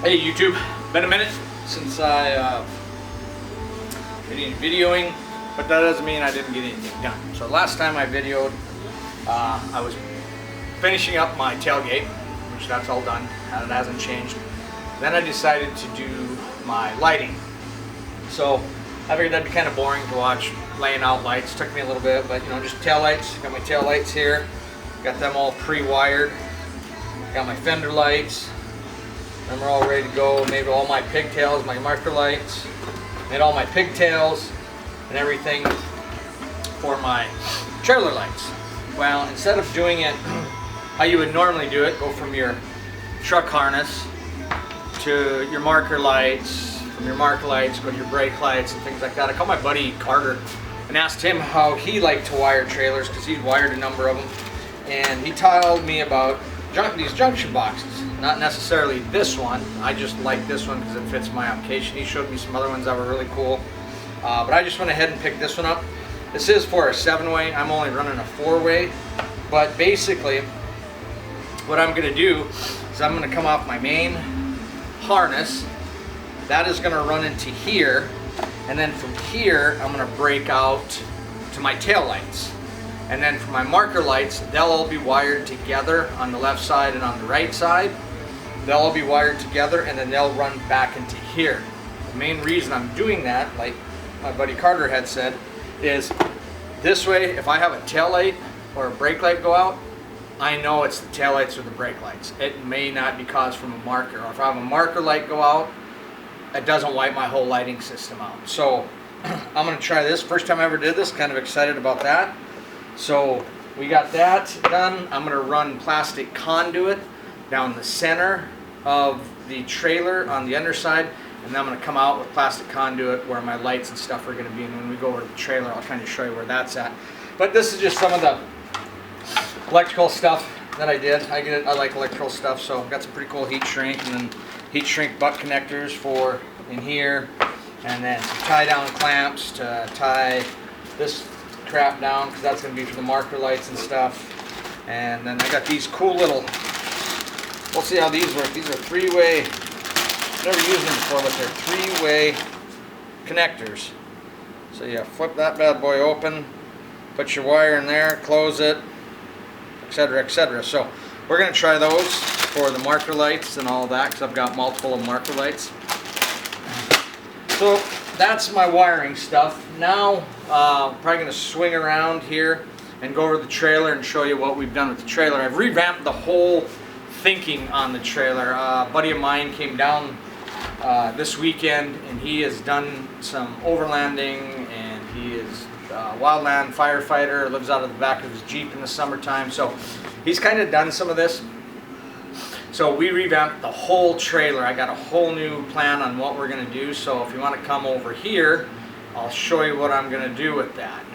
Hey YouTube, been a minute since I did any videoing, but that doesn't mean I didn't get anything done. So last time I videoed, I was finishing up my tailgate, which that's all done, it hasn't changed. Then I decided to do my lighting. So I figured that'd be kind of boring to watch laying out lights. Took me a little bit, but you know, just tail lights. Got my tail lights here, got them all pre-wired. Got my fender lights. Them are all ready to go. Made all my pigtails, my marker lights. Made all my pigtails and everything for my trailer lights. Well, instead of doing it how you would normally do it, go from your truck harness to your marker lights, from your marker lights go to your brake lights and things like that. I called my buddy Carter and asked him how he liked to wire trailers, because he'd wired a number of them, and he told me about these junction boxes. Not necessarily this one, I just like this one because it fits my application. He showed me some other ones that were really cool, but I just went ahead and picked this one up. This is for a 7-way, I'm only running a 4-way, but basically what I'm going to do is I'm going to come off my main harness. That is going to run into here, and then from here I'm going to break out to my tail lights. And then for my marker lights, they'll all be wired together on the left side and on the right side. They'll all be wired together, and then they'll run back into here. The main reason I'm doing that, like my buddy Carter had said, is this way, if I have a tail light or a brake light go out, I know it's the tail lights or the brake lights. It may not be caused from a marker. Or if I have a marker light go out, it doesn't wipe my whole lighting system out. So I'm going to try this. First time I ever did this, kind of excited about that. So we got that done. I'm going to run plastic conduit down the center of the trailer on the underside, and then I'm going to come out with plastic conduit where my lights and stuff are going to be. And when we go over to the trailer, I'll kind of show you where that's at. But this is just some of the electrical stuff that I did. I like electrical stuff, so I've got some pretty cool heat shrink, and then heat shrink butt connectors for in here, and then some tie down clamps to tie this crap down, because that's going to be for the marker lights and stuff. And then I got these cool little, we'll see how these work. These are 3-way, never used them before, but they're 3-way connectors. So you flip that bad boy open, put your wire in there, close it, etc., etc. So we're going to try those for the marker lights and all that, because I've got multiple of marker lights. So that's my wiring stuff. Now I'm probably going to swing around here and go over the trailer and show you what we've done with the trailer. I've revamped the whole thinking on the trailer. A buddy of mine came down this weekend, and he has done some overlanding, and he is a wildland firefighter, lives out of the back of his Jeep in the summertime. So he's kind of done some of this. So we revamped the whole trailer. I got a whole new plan on what we're going to do. So if you want to come over here, I'll show you what I'm going to do with that.